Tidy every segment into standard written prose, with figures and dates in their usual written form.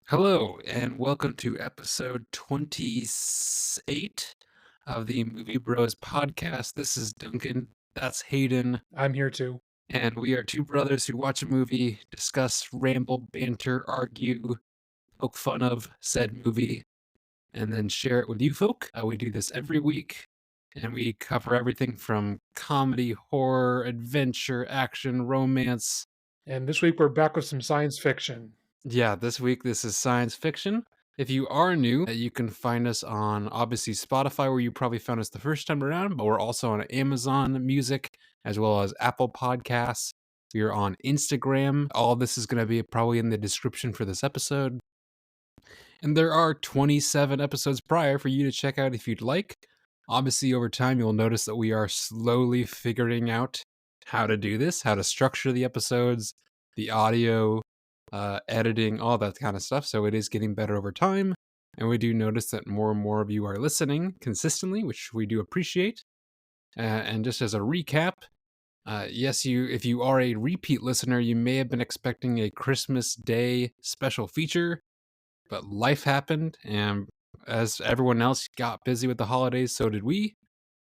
Hello, and welcome to episode 28 of the Movie Bros podcast. This is Duncan, that's Hayden, I'm here too. and we are two brothers who watch a movie, discuss, ramble, banter, argue, poke fun of said movie, and then share it with you folk. We do this every week, and we cover everything from comedy, horror, adventure, action, romance. And this week we're back with some science fiction. Yeah, this week this is science fiction. If you are new, you can find us on obviously Spotify, where you probably found us the first time around, but we're also on Amazon Music as well as Apple Podcasts. We're on Instagram. All this is going to be probably in the description for this episode. And there are 27 episodes prior for you to check out if you'd like. Obviously, over time, you'll notice that we are slowly figuring out how to do this, how to structure the episodes, the audio, editing, all that kind of stuff. So it is getting better over time. And we do notice that more and more of you are listening consistently, which we do appreciate. And just as a recap, yes, if you are a repeat listener, you may have been expecting a Christmas Day special feature, but life happened, and as everyone else got busy with the holidays, so did we.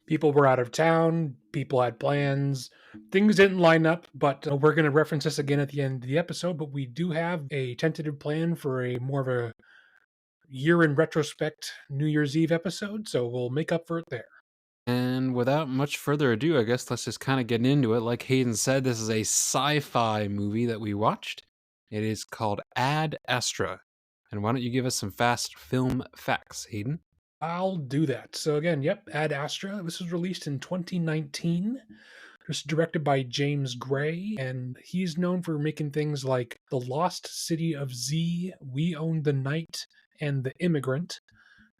People were out of town, people had plans, things didn't line up, but we're going to reference this again at the end of the episode. But we do have a tentative plan for a more of a year in retrospect New Year's Eve episode, so we'll make up for it there. And without much further ado, I guess let's just kind of get into it. Like Hayden said, this is a sci-fi movie that we watched. It is called Ad Astra. And why don't you give us some fast film facts, Hayden? I'll do that. So again, yep, Ad Astra. This was released in 2019. It was directed by James Gray, and he's known for making things like The Lost City of Z, We Own the Night, and The Immigrant.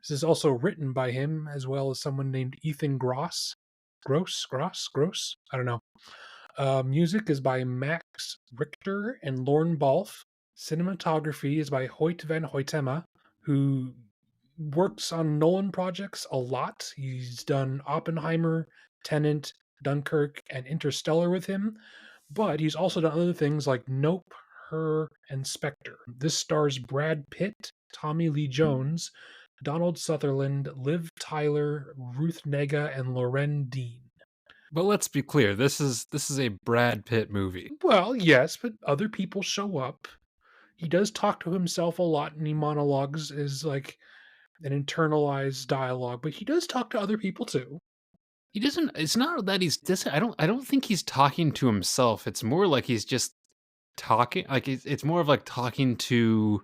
This is also written by him, as well as someone named Ethan Gross. Gross? I don't know. Music is by Max Richter and Lorne Balfe. Cinematography is by Hoyt van Hoytema, who works on Nolan projects a lot. He's done Oppenheimer, Tenet, Dunkirk, and Interstellar with him, but he's also done other things like Nope, Her, and Spectre. This stars Brad Pitt, Tommy Lee Jones, Donald Sutherland, Liv Tyler, Ruth Negga, and Loren Dean. But let's be clear, this is a Brad Pitt movie. Well, yes, but other people show up. He does talk to himself a lot, and he monologues is like an internalized dialogue, but he does talk to other people too. He doesn't. It's not that he's. I don't think he's talking to himself. It's more like he's just talking. Like it's more of like talking to.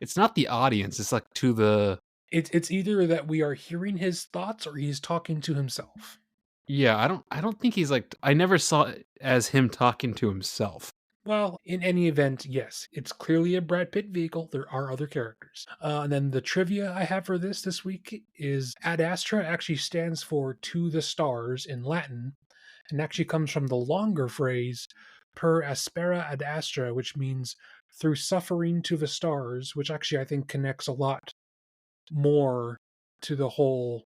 It's not the audience. It's like to the. It's either that we are hearing his thoughts or he's talking to himself. Yeah, I don't think he's like. I never saw it as him talking to himself. Well, in any event, yes, it's clearly a Brad Pitt vehicle. There are other characters. And then the trivia I have for this week is Ad Astra actually stands for to the stars in Latin, and actually comes from the longer phrase per aspera ad astra, which means through suffering to the stars, which actually I think connects a lot more to the whole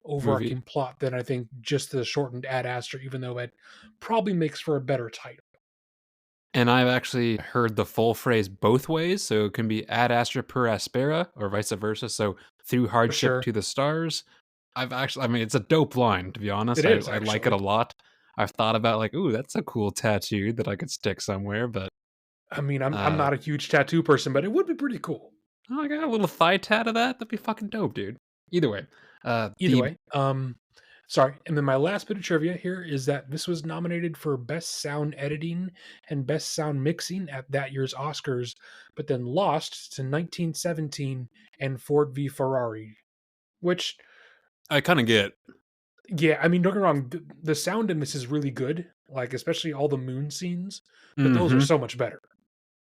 Movie. overarching plot than I think just the shortened Ad Astra, even though it probably makes for a better title. And I've actually heard the full phrase both ways, so it can be ad astra per aspera, or vice versa. So through For hardship sure. to the stars. I mean, it's a dope line, to be honest. It is, I like it a actually. lot. I've thought about like, ooh, that's a cool tattoo that I could stick somewhere, but I mean, I'm uh, not a huge tattoo person, but it would be pretty cool. oh, I got a little thigh tat of that. That'd be fucking dope, dude. Either way, Either the way, sorry. And then my last bit of trivia here is that this was nominated for Best Sound Editing and Best Sound Mixing at that year's Oscars, but then lost to 1917 and Ford v Ferrari, which, I kind of get. yeah, I mean, don't get me wrong, the sound in this is really good, like especially all the moon scenes, but those are Mm-hmm. so much better.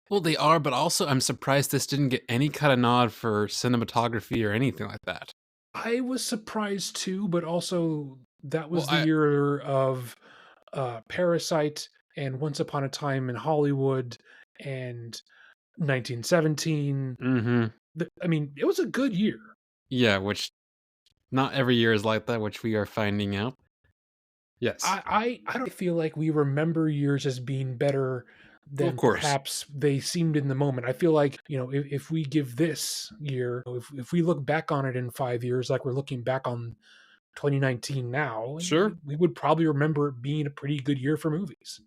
Well, they are, but also I'm surprised this didn't get any kind of nod for cinematography or anything like that. I was surprised too, but also that Well, was the year of Parasite and Once Upon a Time in Hollywood and 1917. mm-hmm. I mean, it was a good year. Yeah, which not every year is like that, which we are finding out. Yes. I don't feel like we remember years as being better Well, of than course. perhaps they seemed in the moment. I feel like, if we give this year, if we look back on it in 5 years, like we're looking back on 2019 now, Sure. we would probably remember it being a pretty good year for movies.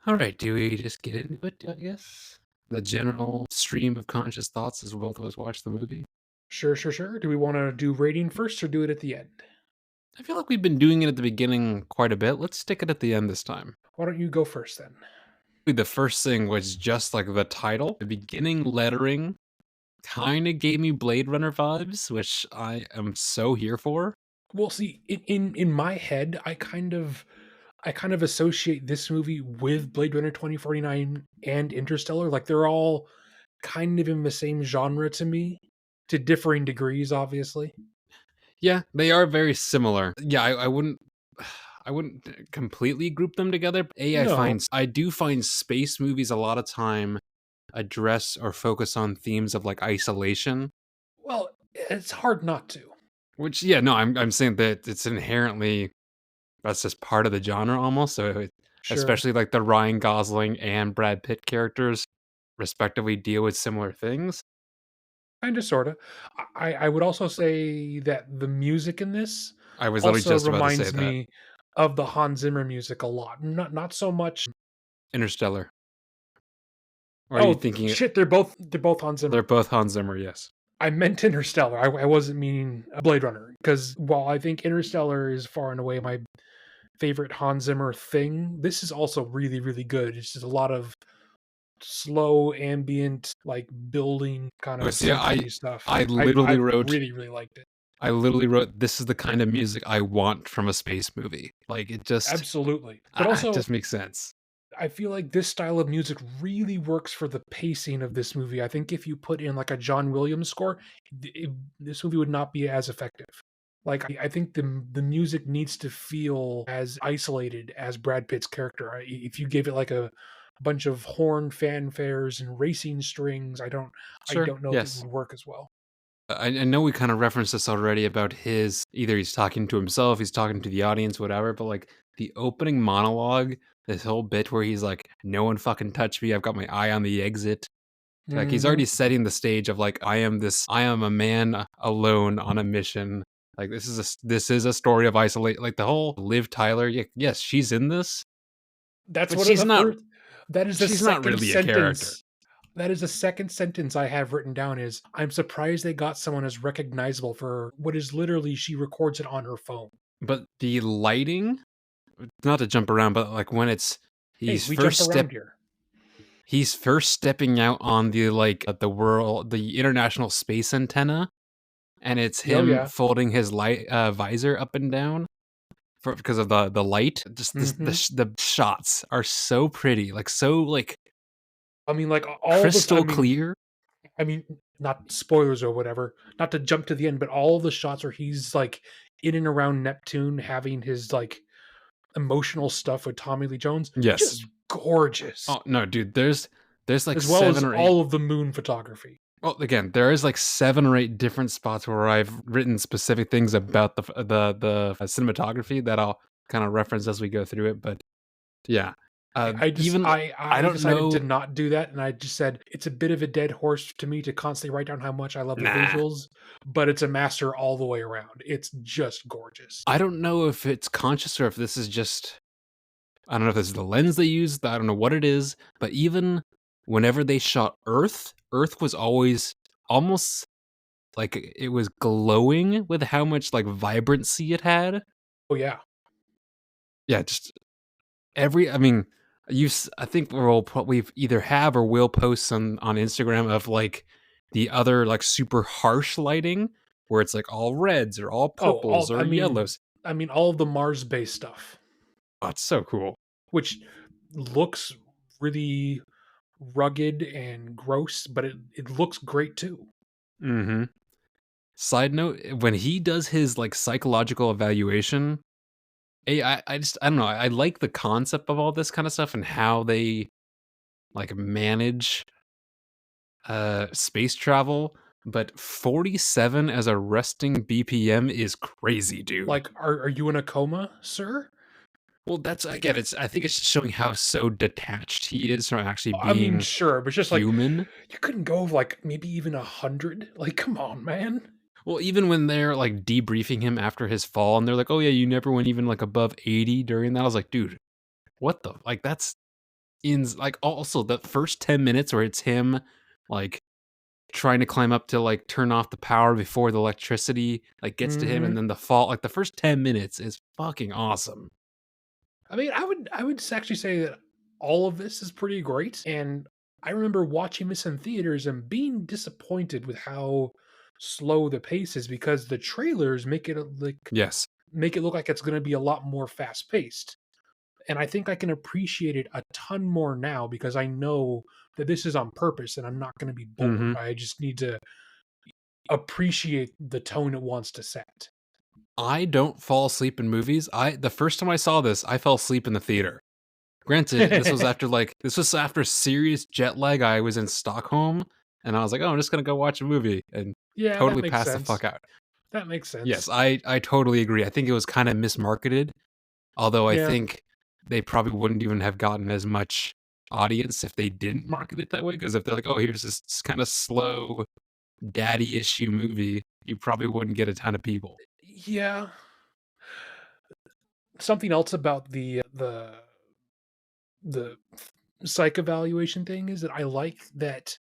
All right. Do we just get into it? I guess the general stream of conscious thoughts as both of us watch the movie. Sure, sure, sure. Do we want to do rating first or do it at the end? I feel like we've been doing it at the beginning quite a bit. Let's stick it at the end this time. Why don't you go first then? The first thing was just like the title, the beginning lettering kind of gave me Blade Runner vibes, which I am so here for. Well, see, in my head, I kind of associate this movie with Blade Runner 2049 and Interstellar. Like they're all kind of in the same genre to me, to differing degrees, obviously. Yeah, they are very similar. Yeah, I wouldn't I wouldn't completely group them together. No, I do find space movies a lot of time address or focus on themes of like isolation, well, it's hard not to. which yeah, no, I'm saying that it's inherently that's just part of the genre almost. Sure, Especially like the Ryan Gosling and Brad Pitt characters respectively deal with similar things. kind of, sort of. I would also say that the music in this I was literally also just about to say reminds that. me of the Hans Zimmer music a lot. Not so much. Interstellar. Or are you Oh thinking shit, they're both Hans they're Zimmer. both Hans Zimmer? Yes. I meant Interstellar. I wasn't meaning Blade Runner because while I think Interstellar is far and away my favorite Hans Zimmer thing, this is also really, really good. It's just a lot of slow, ambient, like building kind Oh, of see, symphony stuff. I I literally wrote really, really liked it. this is the kind of music I want from a space movie. Like Absolutely. But it also, just makes sense. I feel like this style of music really works for the pacing of this movie. I think if you put in like a John Williams score, this movie would not be as effective. Like I think the music needs to feel as isolated as Brad Pitt's character. If you gave it like a bunch of horn fanfares and racing strings, I Sure. don't know if it Yes. would work as well. I know we kind of referenced this already about his either he's talking to himself, he's talking to the audience, whatever, but like the opening monologue, this whole bit where he's like, no one fucking touch me, I've got my eye on the exit. Like he's Hmm. already setting the stage of like I am a man alone on a mission. Like this is a story of isolate like the whole Liv Tyler, yes, she's in this, That's but one of the first. That is the she's not second really a character. sentence. That is the second sentence I have written down is I'm surprised they got someone as recognizable for what is literally she records it on her phone. But the lighting, not to jump around, but like when Hey, he's we jump first step around here. he's first stepping out on the like the international space antenna, and it's Oh him yeah. folding his light visor up and down because of the light. Just Hmm. the shots are so pretty, like so like I mean, like all this. crystal clear. I mean, not spoilers or whatever. Not to jump to the end, but all the shots where he's like in and around Neptune, having his like emotional stuff with Tommy Lee Jones, Yes. just gorgeous. Oh no, dude. There's like As well as seven or eight. all of the moon photography. Well, again, there is like 7 or 8 different spots where I've written specific things about the cinematography that I'll kind of reference as we go through it. But yeah, I just even I I don't decided to know. not do that, and I just said it's a bit of a dead horse to me to constantly write down how much I love the Nah, visuals, but it's a master all the way around. It's just gorgeous. I don't know if it's conscious or if this is just I don't know if this is the lens they used. I don't know what it is. But even whenever they shot Earth, Earth was always almost like it was glowing with how much like vibrancy it had. Oh yeah. Yeah, just I mean, I think we've either have or will post some on Instagram of like the other like super harsh lighting where it's like all reds or all Oh, purples or yellows. I mean all of the Mars-based stuff, Oh, it's so cool. which looks really rugged and gross, but it looks great too. Hmm. Side note, when he does his like psychological evaluation, I don't know. I like the concept of all this kind of stuff and how they like manage space travel, but 47 as a resting BPM is crazy, dude. Like, are you in a coma, sir? Well, that's again, it's I think it's just showing how so detached he is from actually I mean, being sure, but it's just like human. you couldn't go like maybe even 100. Like, come on, man. Well, even when they're like debriefing him after his fall, and they're like, "Oh yeah, you never went even like above 80 during that." I was like, "Dude, what the like?" That's in like also the first 10 minutes where it's him like trying to climb up to like turn off the power before the electricity like gets to him, Hmm. and then the fall. Like the first 10 minutes is fucking awesome. I mean, I would actually say that all of this is pretty great, and I remember watching this in theaters and being disappointed with how slow the pace is because the trailers Yes. make it look like it's going to be a lot more fast paced. And I think I can appreciate it a ton more now because I know that this is on purpose and I'm not going to be bored. hmm I just need to appreciate the tone it wants to set. I don't fall asleep in movies. I the first time I saw this, I fell asleep in the theater. Granted, this was after serious jet lag. I was in Stockholm, and I was like, "Oh, I'm just gonna go watch a movie," and Yeah, that totally makes passed the sense. fuck out. That makes Yes, sense. I totally agree. I think it was kind of mismarketed, although I Yeah. think they probably wouldn't even have gotten as much audience if they didn't market it that way. Because if they're like, "Oh, here's this kind of slow daddy issue movie," you probably wouldn't get a ton of people. Yeah. Something else about the psych evaluation thing is that I like that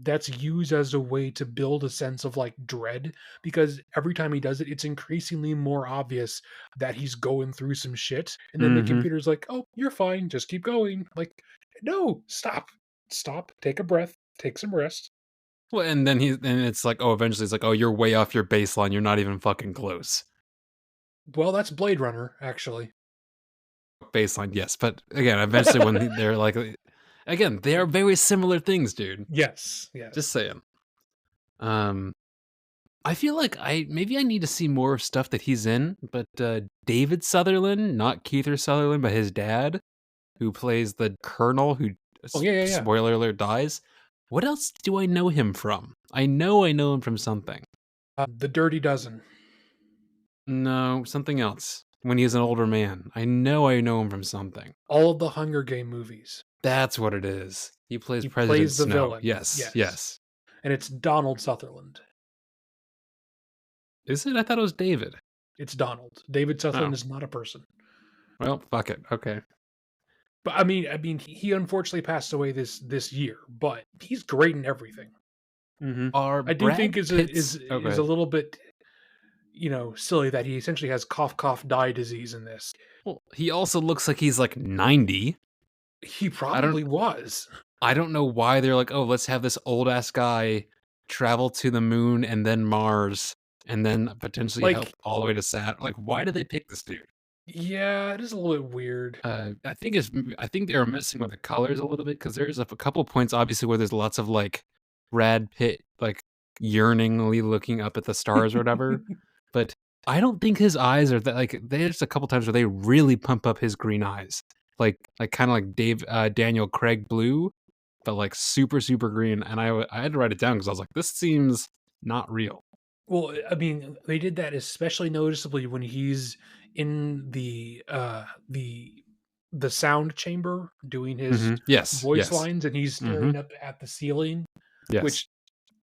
that's used as a way to build a sense of like dread because every time he does it it's increasingly more obvious that he's going through some shit and then the hmm computer's like, "Oh, you're fine, just keep going." Like, no, stop, take a breath, take some rest. Well, and then and it's like, oh, eventually it's like, oh, you're way off your baseline. You're not even fucking close. Well, that's Blade Runner actually. Baseline, yes, but again, eventually when they're like, again, they are very similar things, dude. Yes, Just yes. saying. Um, I feel like I need to see more of stuff that he's in, but David Sutherland, not Keith Sutherland, but his dad, who plays the colonel who, Oh, yeah, yeah, yeah. spoiler alert, dies. What else do I know him from? I know him from something. The Dirty Dozen. No, something else. When he was an older man, I know him from something. All of the Hunger Game movies. That's what it is. He plays He President plays the Snow. villain. Yes, Yes. yes. And it's Donald Sutherland. Is it? I thought it was David. It's Donald. David Sutherland Oh, is not a person. well, fuck it. Okay. But I mean, he unfortunately passed away this year, but he's great in everything. Are I do think Brad is a is Pitt's oh, go is a ahead. little bit, silly that he essentially has cough die disease in this. Well, he also looks like he's like 90. He I don't probably was. I don't know why they're like, "Oh, let's have this old ass guy travel to the moon and then Mars and then potentially help Like, all the way to Saturn." Like, why did they pick this dude? yeah, it is a little bit weird. I think they were messing with the colors a little bit because there's a couple points obviously where there's lots of like Brad Pitt like yearningly looking up at the stars or whatever, but I don't think his eyes are that like there's a couple times where they really pump up his green eyes, like kind of like Daniel Craig blue, but like super green, and I had to write it down because I was like, this seems not real. Well, I mean, they did that especially noticeably when he's in the sound chamber doing his Yes, voice yes, lines and he's hmm staring up at the ceiling, yes. which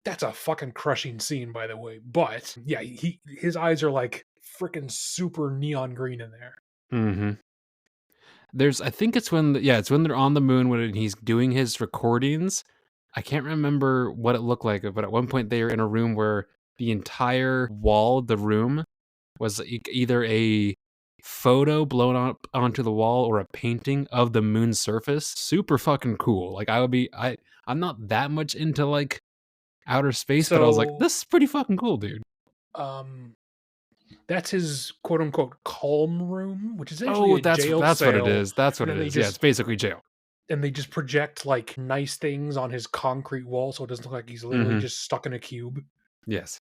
that's a fucking crushing scene, by the way. But yeah, his eyes are like freaking super neon green in there. hmm There's I think it's when yeah, it's when they're on the moon when he's doing his recordings. I can't remember what it looked like, but at one point they were in a room where the entire wall of the room was either a photo blown up onto the wall or a painting of the moon's surface. Super fucking cool. Like I'm not that much into like outer space, but I was like, So, this is pretty fucking cool, dude. um, that's his quote unquote calm room, which is essentially Oh, a jail that's what it cell, is. That's what and it then they is. Yeah, it's just basically jail. and they just project like nice things on his concrete wall, so it doesn't look like he's literally hmm just stuck in a cube. Yes.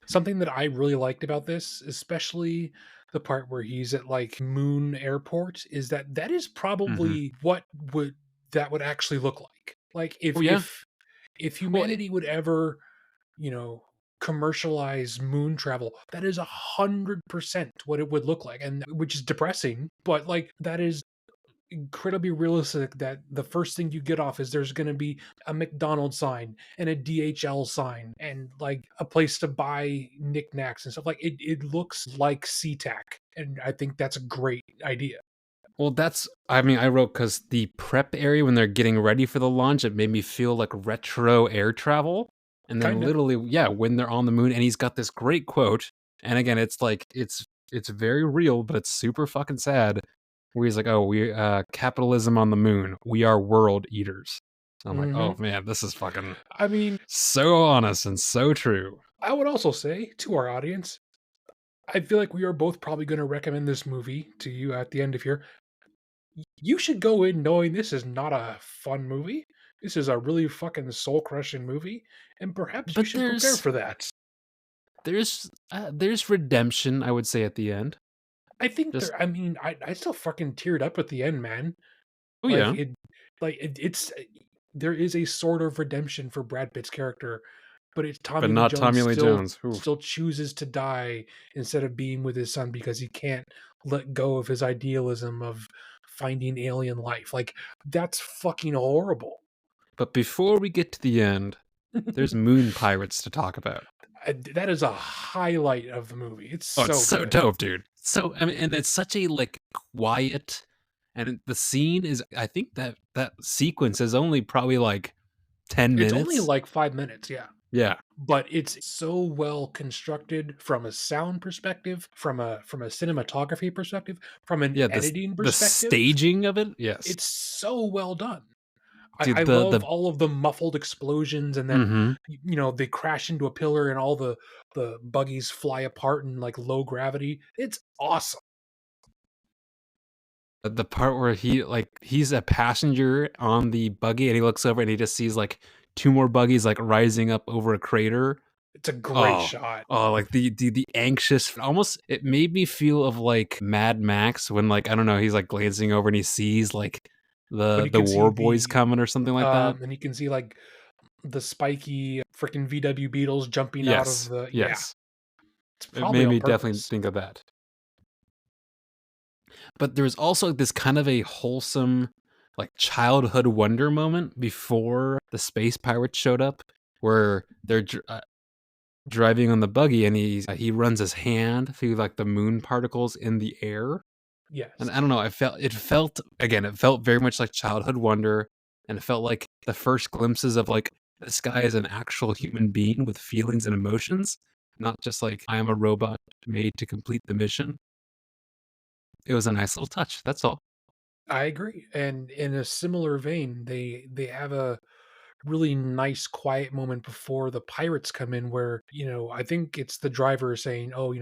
Something that I really liked about this, especially the part where he's at like Moon Airport, is that that is hmm probably what would that would actually look like. Like Oh if yeah. if if Well, humanity would ever, you know, commercialized moon travel, that is 100% what it would look like, and which is depressing, but like that is incredibly realistic that the first thing you get off is there's going to be a McDonald's sign and a DHL sign and like a place to buy knickknacks and stuff. Like it looks like SeaTac, and I think that's a great idea. Well, I mean, I wrote because the prep area when they're getting ready for the launch, it made me feel like retro air travel. And then Kind of. literally, yeah, when they're on the moon, and he's got this great quote. And again, it's like, it's very real, but it's super fucking sad. Where he's like, oh, capitalism on the moon. We are world eaters. I'm like, Hmm. oh man, this is fucking I mean, so honest and so true. I would also say to our audience, I feel like we are both probably going to recommend this movie to you at the end of here. You should go in knowing this is not a fun movie. This is a really fucking soul crushing movie, and perhaps you But should prepare for that. there's redemption, I would say, at the end. I think Just, I mean, I still fucking teared up at the end, man. oh Like yeah, it, it's there is a sort of redemption for Brad Pitt's character, but it's but Tommy Lee not Jones Tommy Lee Jones. Oof. still chooses to die instead of being with his son because he can't let go of his idealism of finding alien life. Like that's fucking horrible. But before we get to the end, there's moon pirates to talk about. That is a highlight of the movie. It's Oh, it's so so good. dope, dude. So I mean, and it's such a like quiet, and the scene is. I think that sequence is only probably like 10 It's only minutes. like 5 minutes, yeah. Yeah, But it's so well constructed from a sound perspective, from a cinematography perspective, from an yeah. editing The perspective. staging of it, yes, It's so well done. I dude. love The all of the muffled explosions, and then mm-hmm. they crash into a pillar and all the buggies fly apart in like low gravity. It's awesome. The part where he's a passenger on the buggy and he looks over and he just sees like two more buggies like rising up over a crater. It's a great Oh, shot. oh, like the anxious, almost it made me feel of like Mad Max when like I don't know, he's like glancing over and he sees like When you the can see war boys coming or something like that. and you can see like the spiky freaking VW Beetles jumping out of Yes, the yeah. yes. It's It probably made on me definitely purpose. think of that. But there was also this kind of a wholesome like childhood wonder moment before the space pirates showed up where they're driving on the buggy and he runs his hand through like the moon particles in the air. And Yes. I don't know, it felt very much like childhood wonder, and it felt like the first glimpses of like this guy is an actual human being with feelings and emotions, not just like I am a robot made to complete the mission. It was a nice little touch. That's all. I agree. And in a similar vein, they have a really nice quiet moment before the pirates come in where, I think it's the driver saying, "Oh,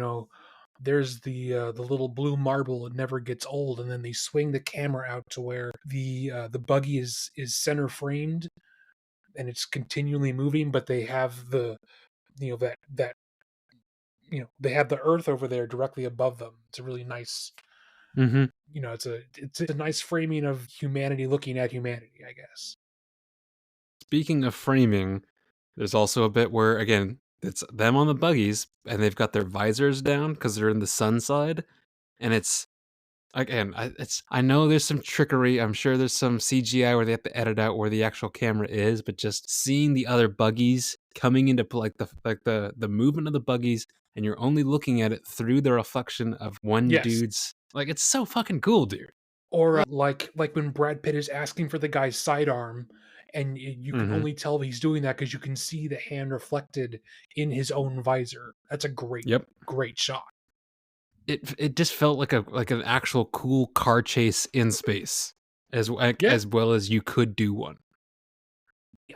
there's the little blue marble, it never gets old." And then they swing the camera out to where the buggy is center framed and it's continually moving, but they have that they have the earth over there directly above them. It's a really nice, Hmm. it's a nice framing of humanity looking at humanity, I guess. Speaking of framing, there's also a bit where again it's them on the buggies and they've got their visors down because they're in the sun side, and it's again, I know there's some trickery. I'm sure there's some CGI where they have to edit out where the actual camera is, but just seeing the other buggies coming into the movement of the buggies, and you're only looking at it through the reflection of one Yes. dude's like it's so fucking cool, dude. Or like when Brad Pitt is asking for the guy's sidearm, and you can Hmm. only tell he's doing that because you can see the hand reflected in his own visor. That's a Yep. great shot. It just felt like an actual cool car chase in space, Yeah. as well as you could do one.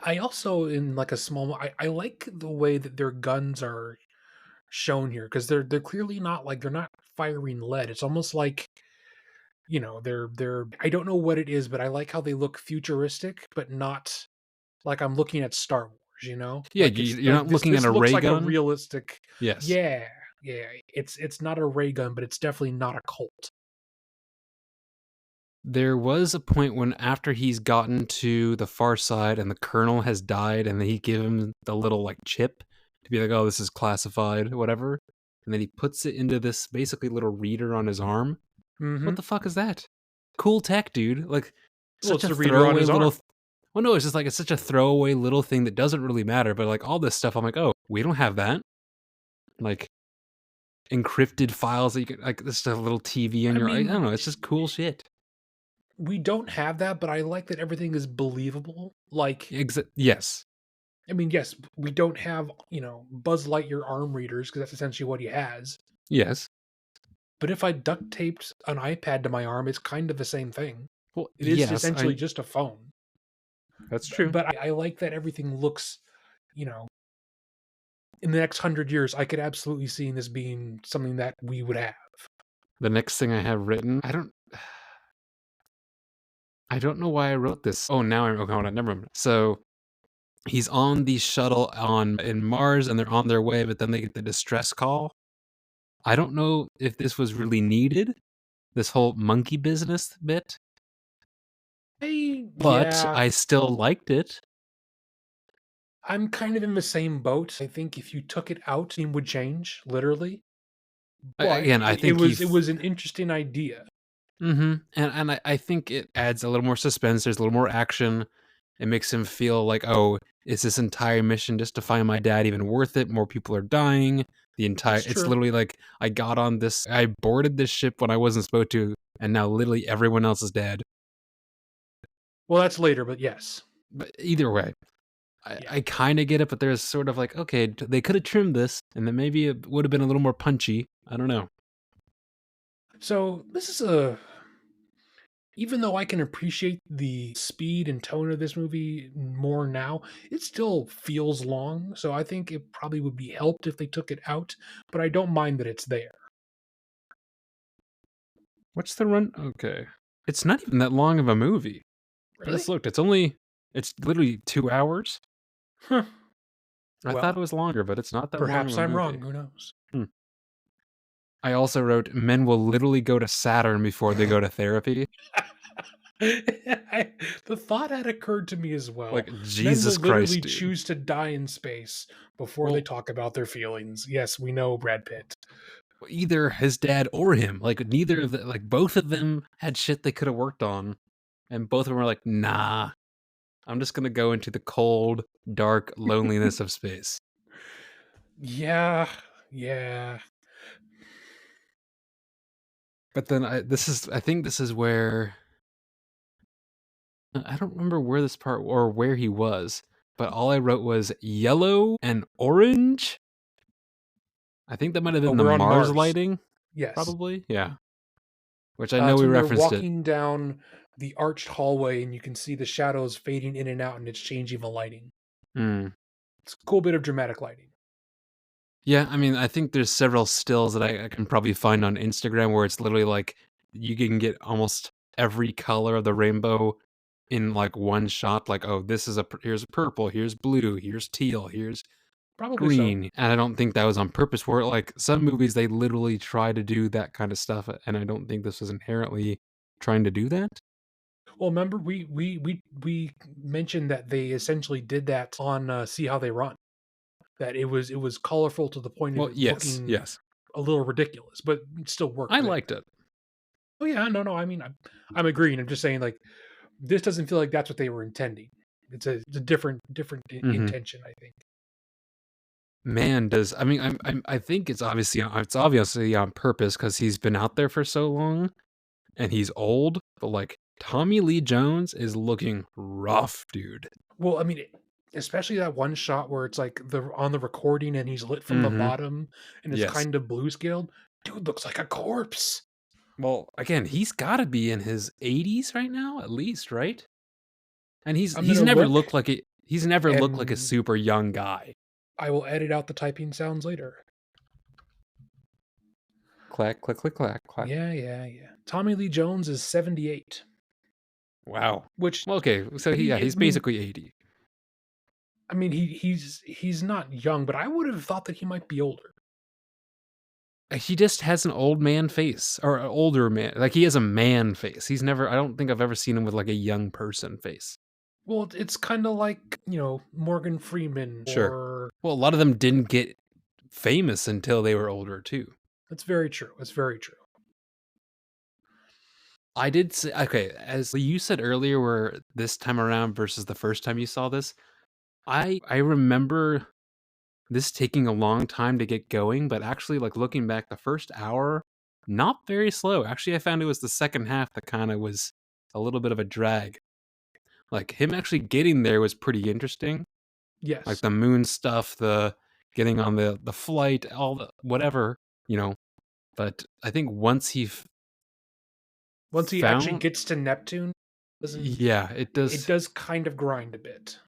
I also in like a small I like the way that their guns are shown here because they're clearly not like they're not firing lead. It's almost like they're I don't know what it is, but I like how they look futuristic, but not like I'm looking at Star Wars, Yeah, like it's you're like not looking at this a looks ray like a gun. realistic. Yes. Yeah, yeah. It's not a ray gun, but it's definitely not a Colt. There was a point when after he's gotten to the far side and the colonel has died and he give him the little like chip to be like, oh, this is classified, whatever. And then he puts it into this basically little reader on his arm. What Mm-hmm. the fuck is that? Cool tech, dude. Like, Well, such it's a the reader on throwaway his little. arm. Well, no, it's just like it's such a throwaway little thing that doesn't really matter. But like all this stuff, I'm like, oh, we don't have that. Like encrypted files that you can like. This is a little TV on I your. I mean, don't know. It's just cool shit. we don't have that, but I like that everything is believable. Like, Yes. I mean, yes, we don't have, Buzz Lightyear arm readers because that's essentially what he has. Yes. But if I duct taped an iPad to my arm, it's kind of the same thing. Well, It is yes. essentially just a phone. That's true. But I like that everything looks, you know, in the next 100 years, I could absolutely see this being something that we would have. The next thing I have written, I don't know why I wrote this. Oh, now I'm okay. Hold on, never mind. So he's on the shuttle in Mars, and they're on their way, but then they get the distress call. I don't know if this was really needed, this whole monkey business bit, but Yeah, I still liked it. I'm kind of in the same boat. I think if you took it out, it would change, literally. But Again, I think it was an interesting idea. and I think it adds a little more suspense. There's a little more action. It makes him feel like, oh, is this entire mission just to find my dad even worth it? More people are dying. That's It's true. literally like I boarded this ship when I wasn't supposed to, and now literally everyone else is dead. Well, that's later, but yes. But either way, Yeah. I kind of get it, but there's sort of like, okay, they could have trimmed this, and then maybe it would have been a little more punchy. I don't know. So this is even though I can appreciate the speed and tone of this movie more now, it still feels long. So I think it probably would be helped if they took it out, but I don't mind that it's there. What's the run? Okay. It's not even that long of a movie. I Really? just looked. It's literally 2 hours. Huh. I thought Well, it was longer, but it's not that long of perhaps a I'm movie. wrong. Who knows? Hmm. I also wrote, men will literally go to Saturn before they go to therapy. The thought had occurred to me as well. Like, Men will Jesus literally Christ, dude. choose to die in space before they Well, talk about their feelings. Yes, we know Brad Pitt. either his dad or him. Like, neither of the, like, both of them had shit they could have worked on. And both of them were like, nah, I'm just going to go into the cold, dark loneliness of space. Yeah, yeah. But then I think this is where I don't remember where this part or where he was, but all I wrote was yellow and orange. I think that might have Oh, been the we're on Mars Mars. lighting, Yes. probably. Yeah. Which I know It's we when they're referenced it. walking down the arched hallway and you can see the shadows fading in and out and it's changing the lighting. Mm. It's a cool bit of dramatic lighting. Yeah, I mean, I think there's several stills that I can probably find on Instagram where it's literally like you can get almost every color of the rainbow in like one shot. Like, oh, here's purple, here's blue, here's teal, here's Probably so. green. And I don't think that was on purpose. Where like some movies they literally try to do that kind of stuff, and I don't think this was inherently trying to do that. Well, remember we mentioned that they essentially did that on See How They Run. That it was colorful to the point of Well, it yes, looking yes, a little ridiculous, but it still worked I there. liked it. Oh yeah, no. I mean, I'm agreeing. I'm just saying like this doesn't feel like that's what they were intending. It's a different Hmm. intention, I think. Man, does I mean I think it's obviously on purpose because he's been out there for so long and he's old. But like Tommy Lee Jones is looking rough, dude. Well, I mean, especially that one shot where it's like the on the recording and he's lit from the Hmm. bottom and it's Yes. kind of blue scaled. Dude looks like a corpse. Well, again, he's got to be in his 80s right now, at least, right? And I'm gonna look he's never looked like a and super young guy. I will edit out the typing sounds later. Clack, click, click, clack, clack. Yeah. Tommy Lee Jones is 78, Wow. which Well, okay, so he, he's basically 80. I mean, he's not young, but I would have thought that he might be older. He just has an old man face or an older man. Like he has a man face. I don't think I've ever seen him with like a young person face. Well, it's kind of like, Morgan Freeman Sure. or Well, a lot of them didn't get famous until they were older too. that's very true. It's very true. I did say okay, as you said earlier, where this time around versus the first time you saw this, I remember this taking a long time to get going, but actually, like, looking back, the first hour, not very slow. Actually, I found it was the second half that kinda was a little bit of a drag. Like, him actually getting there was pretty interesting. Like, Yes. the moon stuff, the getting on the flight, all the whatever, you know, but I think once he Once he actually found gets to Neptune, doesn't yeah, it it does. does kind of grind a bit.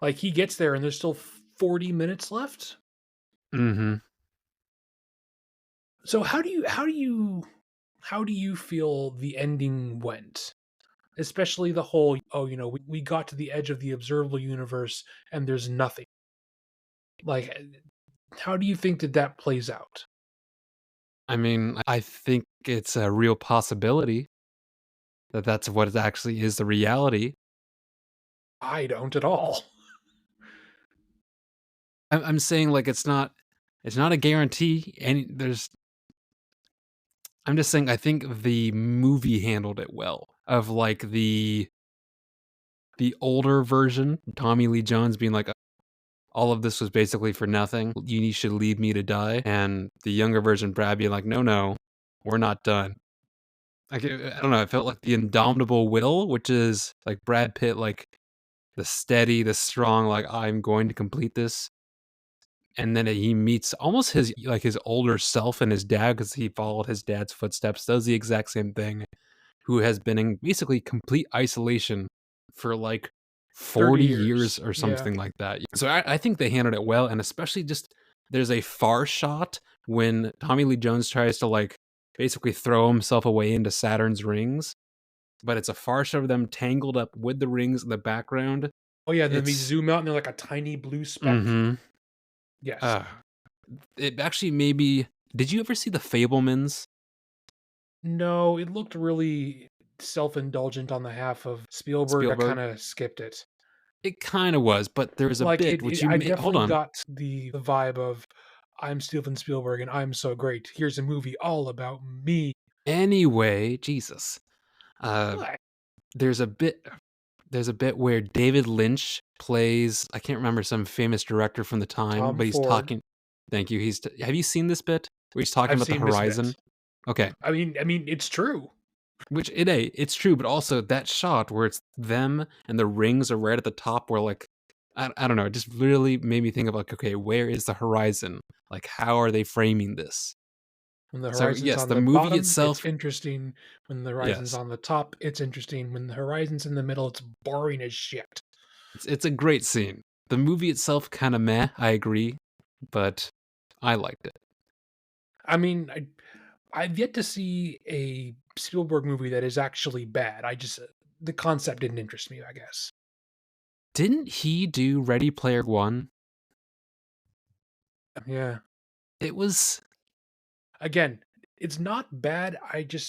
Like he gets there and there's still 40 minutes left. Mhm. So how do you feel the ending went? Especially the whole, oh, we got to the edge of the observable universe and there's nothing. Like how do you think that plays out? I mean, I think it's a real possibility that that's what it actually is the reality. I don't at all. I'm saying, like, it's not a guarantee, and I'm just saying I think the movie handled it well, of, like, the older version, Tommy Lee Jones being like, "All of this was basically for nothing. You should leave me to die," and the younger version, Brad, being like, "No, no, we're not done." Like, I don't know, I felt like the indomitable will, which is, like, Brad Pitt, like, the steady, the strong, like, "I'm going to complete this," and then he meets almost his like, his older self and his dad because he followed his dad's footsteps, does the exact same thing, who has been in basically complete isolation for, like, 30 40 years years. or Yeah. something like that. So I think they handled it well, and especially just there's a far shot when Tommy Lee Jones tries to, like, basically throw himself away into Saturn's rings, but it's a far shot of them tangled up with the rings in the background. Oh yeah, then we It's zoom out and they're like a tiny blue speck. mhm. Yes. Uh, it actually maybe did you ever see The Fablemans? No, it looked really self-indulgent on the half of Spielberg. I Spielberg? kind of skipped it. It kinda was, but there was a Like bit it, which it you I may hold definitely on. got the vibe of I'm Steven Spielberg and I'm so great. Here's a movie all about me. Anyway, Jesus. Uh, What? there's a bit there's a bit where David Lynch plays I can't remember some famous director from the time, Tom but he's Ford. talking thank you, have you seen this bit where he's talking I've about the seen this horizon? bit. Okay. I mean, it's true. Which it's true, but also that shot where it's them and the rings are right at the top where, like I don't know, it just literally made me think of, like, okay, where is the horizon? Like, how are they framing this? When the So, horizon's yes, on the the movie bottom, it's itself interesting. When the horizon's yes, on the top, it's interesting. When the horizon's in the middle, it's boring as shit. it's a great scene. The movie itself kinda meh, I agree, but I liked it. I mean, I've yet to see a Spielberg movie that is actually bad. The concept didn't interest me, I guess. Didn't he do Ready Player One? Yeah. It was Again, it's not bad.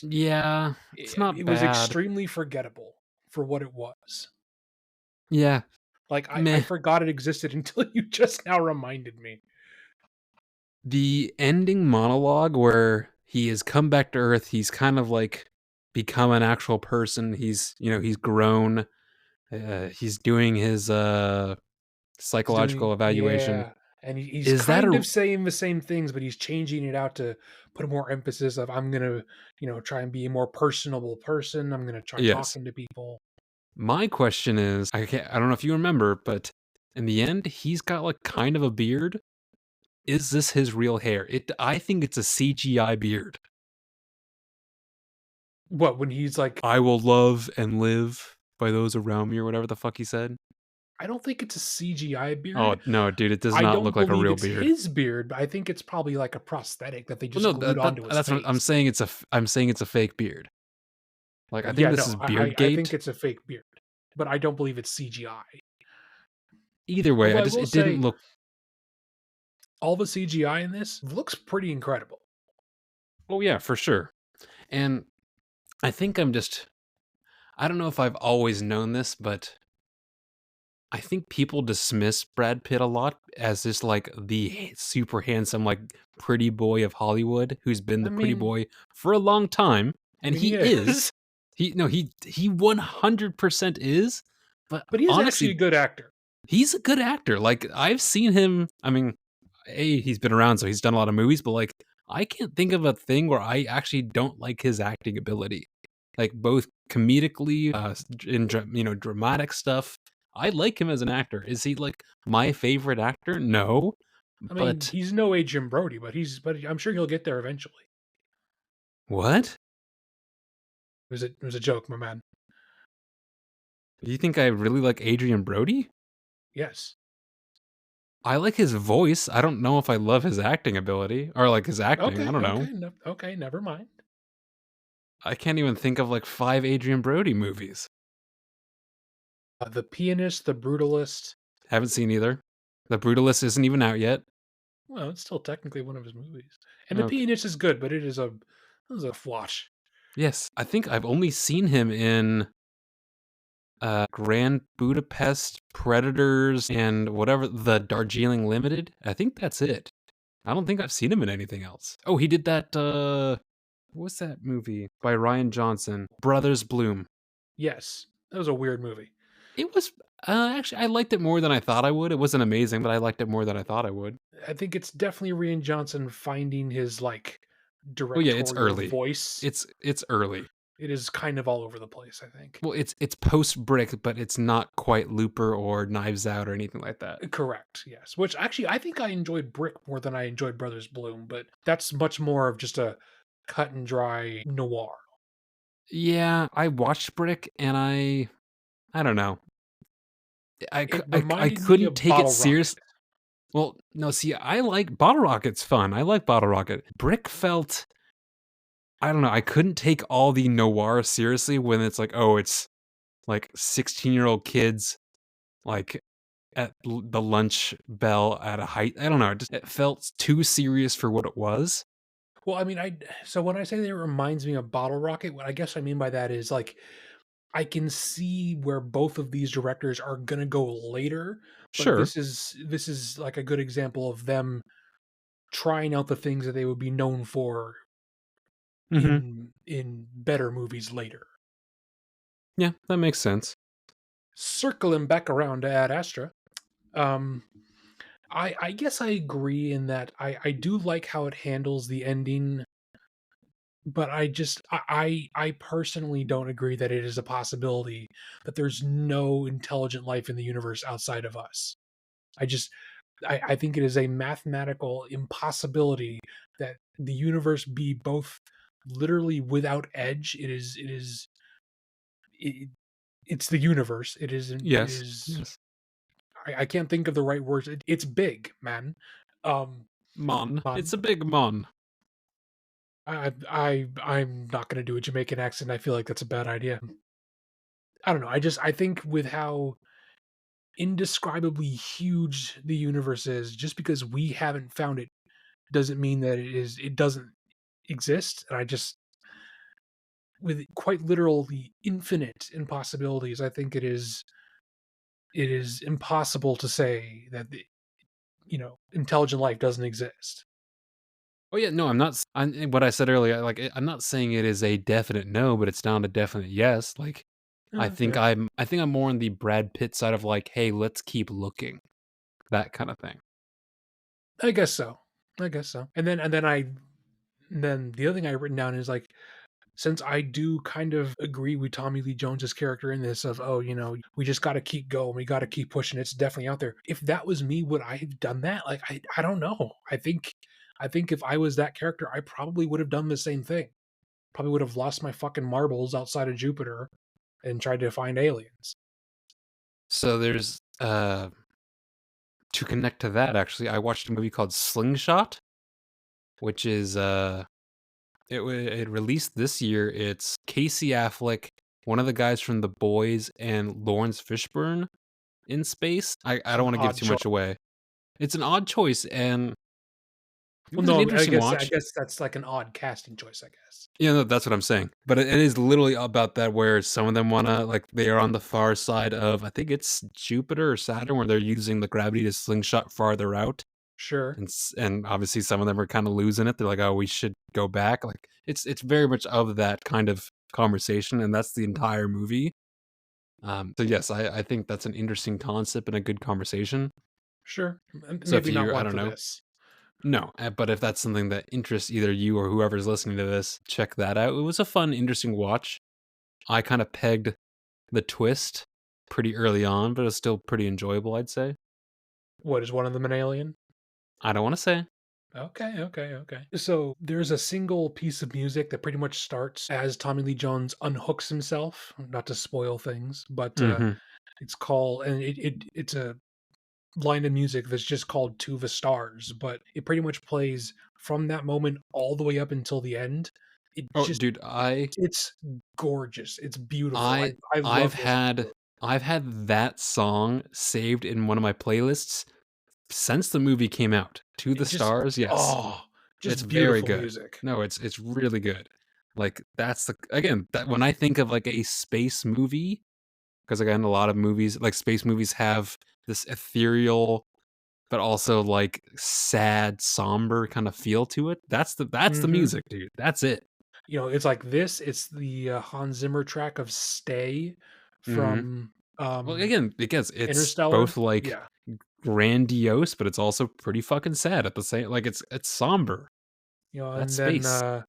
yeah, it's It not was bad. extremely forgettable for what it was. Yeah, Like I meh. forgot it existed until you just now reminded me. The ending monologue where he has come back to Earth, he's kind of, like, become an actual person, he's grown, he's doing his, He's doing psychological evaluation. yeah, and he's Is that kind a of saying the same things, but he's changing it out to put more emphasis of I'm gonna, try and be a more personable person. I'm gonna try yes. talking to people. My question is, I don't know if you remember, but in the end, he's got, like, kind of a beard. Is this his real hair? I think it's a CGI beard. What when he's like, "I will love and live by those around me," or whatever the fuck he said. I don't think it's a CGI Oh, beard. no, dude, it does I not don't look like a believe real it's beard. his beard, but I think it's probably like a prosthetic that they Well, just no, glued onto his that's what face. I'm saying it's a fake beard. Like, I think Yeah, this no, is I think Beardgate. it's a fake beard, but I don't believe it's CGI. Either way, Although I will it didn't say, look all the CGI in this looks pretty incredible. oh, yeah, for sure. And I think I don't know if I've always known this, but I think people dismiss Brad Pitt a lot as this like the super handsome, like pretty boy of Hollywood who's been I the pretty mean, boy for a long time, I and mean, he he is. is, He no, he 100% is. But but he is actually a honestly, good actor. he's a good actor. Like I've seen him. I mean, he's been around, so he's done a lot of movies. But like, I can't think of a thing where I actually don't like his acting ability. Like both comedically, in dramatic stuff. I like him as an actor. Is he like my favorite actor? No, I mean, but he's no Adrian Brody, but I'm sure he'll get there eventually. what? It was a joke, my man. Do you think I really like Adrian Brody? Yes. I like his voice. I don't know if I love his acting ability or like his acting. I Okay, don't know. okay, no, okay, never mind. I can't even think of like 5 Adrian Brody movies. The Pianist, The Brutalist. Haven't seen either. The Brutalist isn't even out yet. Well, it's still technically one of his movies. And The Okay. Pianist is good, but it is a watch. Yes, I think I've only seen him in Grand Budapest, Predators, and whatever the Darjeeling Limited. I think that's it. I don't think I've seen him in anything else. Oh, he did that. What's that movie by Ryan Johnson? Brothers Bloom. Yes, that was a weird movie. It was actually I liked it more than I thought I would. It wasn't amazing, but I liked it more than I thought I would. I think it's definitely Rian Johnson finding his like Oh yeah, it's directorial early. voice. It's early. It is kind of all over the place, I think. Well, it's post Brick, but it's not quite Looper or Knives Out or anything like that. Correct, yes. Which actually I think I enjoyed Brick more than I enjoyed Brothers Bloom, but that's much more of just a cut and dry noir. Yeah, I watched Brick and I don't know. It I reminded me couldn't of take it Bottle Rocket. serious. Well, no, see, I like Bottle Rocket's fun. I like Bottle Rocket. Brick felt I don't know. I couldn't take all the noir seriously when it's like, oh, it's like 16-year-old kids like at the lunch bell at a height. I don't know. It felt too serious for what it was. Well, I mean, I so when I say that it reminds me of Bottle Rocket, what I guess I mean by that is like I can see where both of these directors are gonna go later, but Sure. this is like a good example of them trying out the things that they would be known for Hmm. in better movies later. Yeah, that makes sense. Circling back around to Ad Astra, um, I guess I agree in that I do like how it handles the ending, but I personally don't agree that it is a possibility that there's no intelligent life in the universe outside of us. I just I think it is a mathematical impossibility that the universe be both literally without edge. It, it's the universe. It Yes. is Yes. I can't think of the right words. It's big, man. Um, Mon. man, It's a big mon. I'm not gonna do a Jamaican accent. I feel like that's a bad idea. I don't know. I think with how indescribably huge the universe is, just because we haven't found it doesn't mean that it doesn't exist. And I just with quite literally infinite impossibilities, I think it is impossible to say that intelligent life doesn't exist. Oh yeah, no, I'm not. What I said earlier, like I'm not saying it is a definite no, but it's not a definite yes. Like Yeah, I think I'm more on the Brad Pitt side of like, hey, let's keep looking, that kind of thing. I guess so. I guess so. And then the other thing I written down is like since I do kind of agree with Tommy Lee Jones's character in this of we just got to keep going, we got to keep pushing. It's definitely out there. If that was me, would I have done that? Like I don't know. I think if I was that character, I probably would have done the same thing. Probably would have lost my fucking marbles outside of Jupiter and tried to find aliens. So there's to connect to that actually, I watched a movie called Slingshot, which is it released this year. It's Casey Affleck, one of the guys from The Boys, and Lawrence Fishburne in space. I It's don't an want to give odd too choice. much away. It's an odd choice, and It Well, was an no, I interesting guess I watch. guess that's like an odd casting choice, I guess. Yeah, no, that's what I'm saying. But it is literally about that where some of them wanna like they are on the far side of I think it's Jupiter or Saturn where they're using the gravity to slingshot farther out. Sure, And obviously some of them are kind of losing it. They're like, "Oh, we should go back." Like it's very much of that kind of conversation, and that's the entire movie. So yes, I think that's an interesting concept and a good conversation. sure. So if Maybe not you, I one don't for know, this. no, but if that's something that interests either you or whoever's listening to this, check that out. It was a fun, interesting watch. I kind of pegged the twist pretty early on, but it was still pretty enjoyable, I'd say. What, is one of them an alien? I don't want to say. Okay, okay, okay. So there's a single piece of music that pretty much starts as Tommy Lee Jones unhooks himself. Not to spoil things, but Hmm. it's called, and it's a line of music that's just called "To the Stars," but it pretty much plays from that moment all the way up until the end. It Oh, just dude, it's gorgeous. It's beautiful. I I I've love listening to had it. I've had that song saved in one of my playlists since the movie came out. To the It just Stars, yes. oh, It's just very beautiful good. music. No, it's really good. Like that's the again, that when I think of like a space movie, because again, a lot of movies like space movies have this ethereal but also like sad, somber kind of feel to it. That's the Mhm. music, dude. That's it. It's like this, it's the, Hans Zimmer track of "Stay" Mhm. from, Well, again, because it's Interstellar. both like Yeah. grandiose, but it's also pretty fucking sad at the same like it's somber. That's And then, space.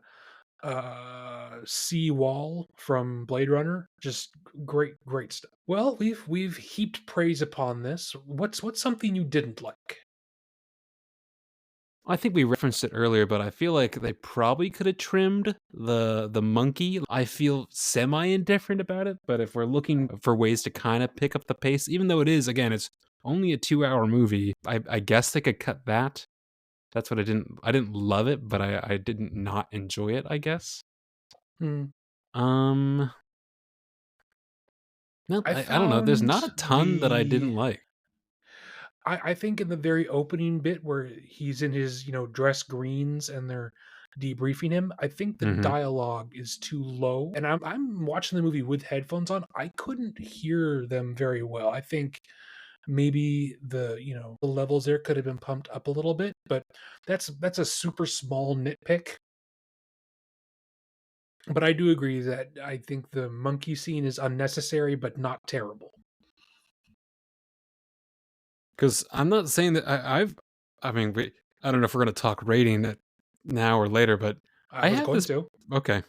Sea Wall from Blade Runner, just great, great stuff. Well, we've heaped praise upon this. What's something you didn't like? I think we referenced it earlier, but I feel like they probably could have trimmed the monkey. I feel semi indifferent about it, but if we're looking for ways to kind of pick up the pace, even though it is again, it's only a 2 hour movie, I guess they could cut that. That's what I didn't love it, but I didn't not enjoy it, I guess. Hmm, Um no, I I don't know. There's found not a ton that I the didn't like. I think in the very opening bit where he's in his, dress greens and they're debriefing him, I think the Mhm. dialogue is too low. And I'm watching the movie with headphones on. I couldn't hear them very well. I think maybe the levels there could have been pumped up a little bit, but that's a super small nitpick. But I do agree that I think the monkey scene is unnecessary but not terrible. Because I'm not saying that I mean, I don't know if we're going to talk rating it now or later, but I I was have going this. to. Okay.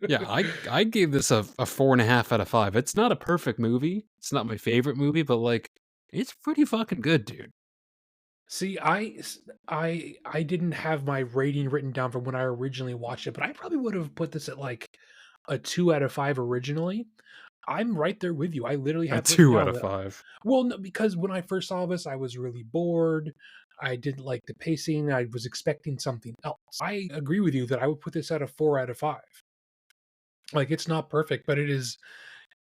Yeah, I gave this a 4.5 out of 5. It's not a perfect movie. It's not my favorite movie, but like, it's pretty fucking good, dude. See, I didn't have my rating written down from when I originally watched it, but I probably would have put this at like a 2 out of 5 originally. I'm right there with you. I literally A have written two out down of that. five. Well, no, because when I first saw this, I was really bored. I didn't like the pacing. I was expecting something else. I agree with you that I would put this at a 4 out of 5. Like, it's not perfect, but it is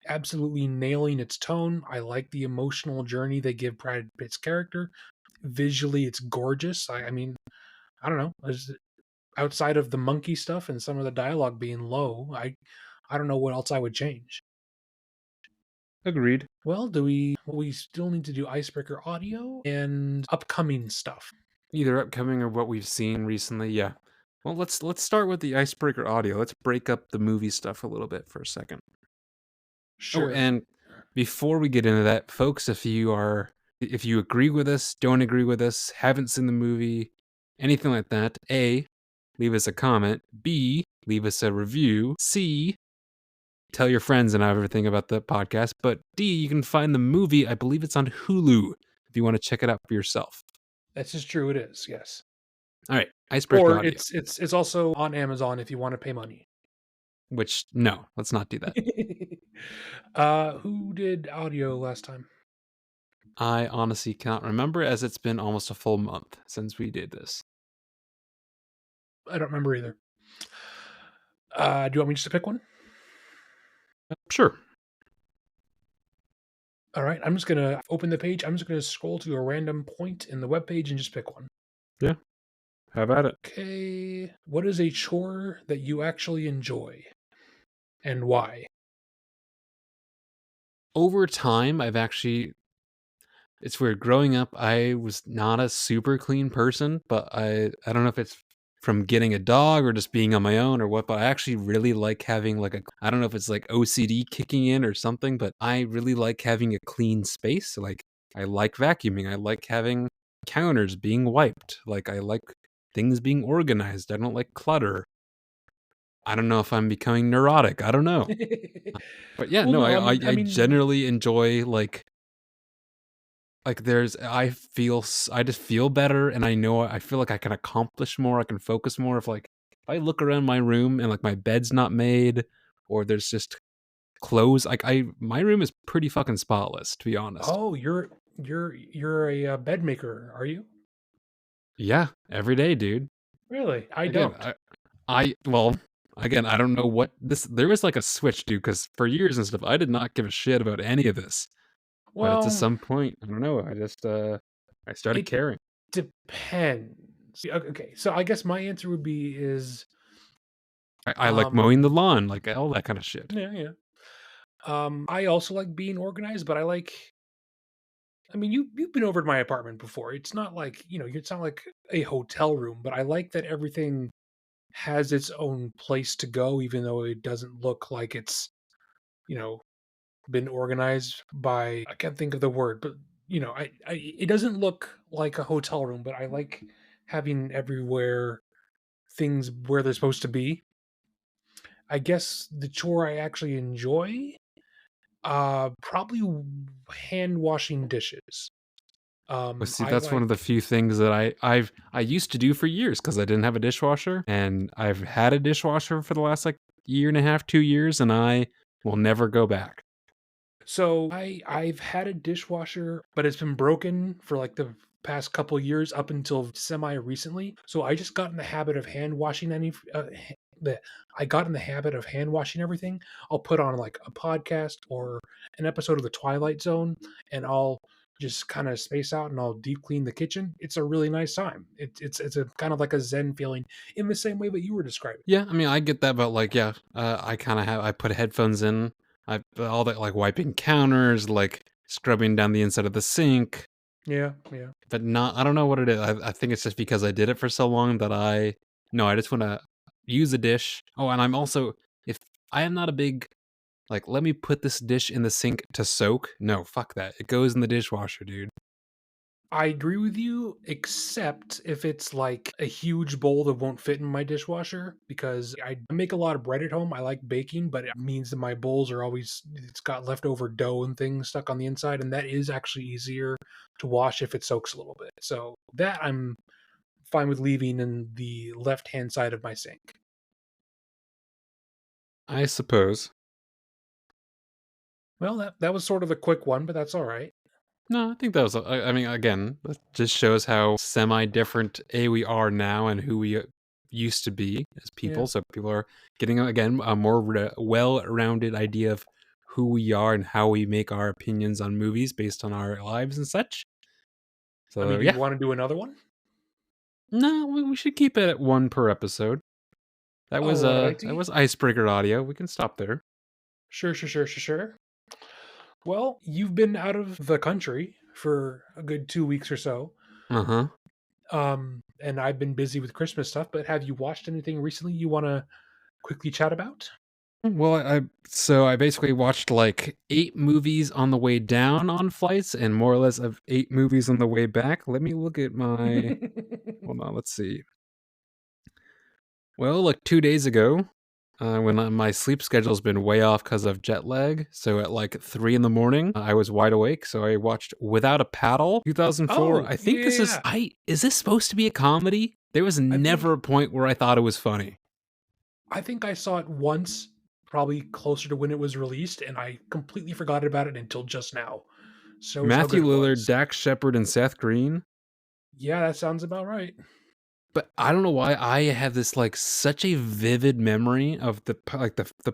absolutely nailing its tone. I like the emotional journey they give Brad Pitt's character. Visually, it's gorgeous. I mean, I don't know. Outside of the monkey stuff and some of the dialogue being low, I don't know what else I would change. Agreed. Well, we still need to do icebreaker audio and upcoming stuff. Either upcoming or what we've seen recently. Yeah. Well, let's start with the icebreaker audio. Let's break up the movie stuff a little bit for a second. Oh, Sure. and before we get into that, folks, if you agree with us, don't agree with us, haven't seen the movie, anything like that, A, leave us a comment, B, leave us a review, C, tell your friends and everything about the podcast, but D, you can find the movie, I believe it's on Hulu if you want to check it out for yourself. That's just true. It is. Yes. All right, icebreaker Or audio, it's also on Amazon if you want to pay money. which no, let's not do that. Who did audio last time? I honestly cannot remember as it's been almost a full month since we did this. I don't remember either. Do you want me just to pick one? Sure. All right. I'm just gonna open the page. I'm just gonna scroll to a random point in the web page and just pick one. Yeah. How about it? Okay. What is a chore that you actually enjoy and why? Over time, it's weird. Growing up, I was not a super clean person, but I don't know if it's from getting a dog or just being on my own or what, but I actually really like having like a I don't know if it's like OCD kicking in or something, but I really like having a clean space. Like I like vacuuming. I like having counters being wiped. Like I like things being organized. I don't like clutter. I don't know if I'm becoming neurotic. I don't know. But yeah, Well, no, no, I I mean, generally enjoy there's I just feel better, and I feel like I can accomplish more, I can focus more if I look around my room and, like, my bed's not made or there's just clothes, I my room is pretty fucking spotless, to be honest. oh, you're a bed maker, are you? Yeah, every day, dude. Really? I Again, don't. well, again, I don't know what this there was, like, a switch, dude, because for years and stuff, I did not give a shit about any of this, but at Well, some point, I don't know, I started it caring. depends. Okay, so I guess my answer would be is I like mowing the um lawn, like, all that kinda shit. yeah, yeah. I also like being organized, but I mean, you've been over to my apartment before. It's not like, it's not like a hotel room, but I like that everything has its own place to go, even though it doesn't look like it's, you know, been organized by, I can't think of the word, but it doesn't look like a hotel room, but I like having everywhere things where they're supposed to be. I guess the chore I actually enjoy, probably hand washing dishes. Well, see, I that's one like of the few things that I used to do for years because I didn't have a dishwasher, and I've had a dishwasher for the last, like, year and a half, 2 years, and I will never go back. So I've had a dishwasher, but it's been broken for like the past couple years up until semi recently. So I just got in the habit of hand washing the I got in the habit of hand washing everything. I'll put on like a podcast or an episode of The Twilight Zone, and I'll just kind of space out and I'll deep clean the kitchen. It's a really nice time. It's a kind of like a zen feeling in the same way that you were describing. Yeah, I mean, I get that, but, like, yeah, I put headphones in, all that, like, wiping counters, like, scrubbing down the inside of the sink, Yeah, yeah. but not I don't know what it is. I think it's just because I did it for so long that I just wanna use a dish. Oh, and I'm also if I am not a big like, let me put this dish in the sink to soak. No, fuck that. It goes in the dishwasher, dude. I agree with you, except if it's like a huge bowl that won't fit in my dishwasher because I make a lot of bread at home. I like baking, but it means that my bowls are always, it's got leftover dough and things stuck on the inside. And that is actually easier to wash if it soaks a little bit. So that I'm fine with leaving in the left hand side of my sink. I suppose. Well, that was sort of a quick one, but that's all right. No, I think that was. I mean, again, that just shows how semi-different we are now and who we used to be as Yeah. people. So people are getting again a more well-rounded idea of who we are and how we make our opinions on movies based on our lives and such. I So mean, do you yeah, want to do another one? no, we should keep it at one per episode. That Alrighty. was icebreaker audio. We can stop there. Sure, sure, sure, sure, sure. Well, you've been out of the country for a good 2 weeks or so. Uh huh. And I've been busy with Christmas stuff, but have you watched anything recently you wanna quickly chat about? Well, I basically watched like 8 movies on the way down on flights and more or less of 8 movies on the way back. Let me look at my hold on, let's see. Well, like 2 days ago, when my sleep schedule's been way off because of jet lag, so at like 3 in the morning, I was wide awake, so I watched Without a Paddle, 2004. Oh, I yeah, think yeah, this is yeah. I is this supposed to be a comedy? There was I never think a point where I thought it was funny. I think I saw it once, probably closer to when it was released, and I completely forgot about it until just now. Shows how good Matthew it Lillard, was. Dax Shepard, and Seth Green. Yeah, that sounds about right. But I don't know why I have this, like, such a vivid memory of the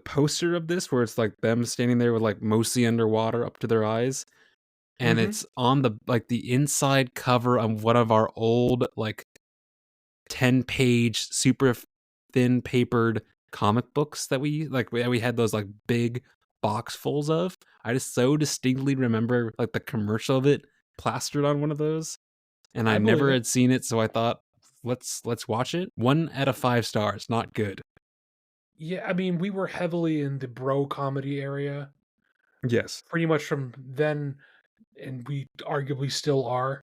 poster of this where it's, like, them standing there with, like, mostly underwater up to their eyes, and Mhm. it's on the inside cover of one of our old, like 10-page, super thin papered comic books that we had those like big boxfuls of. I just so distinctly remember like the commercial of it plastered on one of those, and I I believe never it. had seen it, so I thought let's watch it. 1 out of 5 stars, not good. Yeah, I mean, we were heavily in the bro comedy area Yes. pretty much from then, and we arguably still are.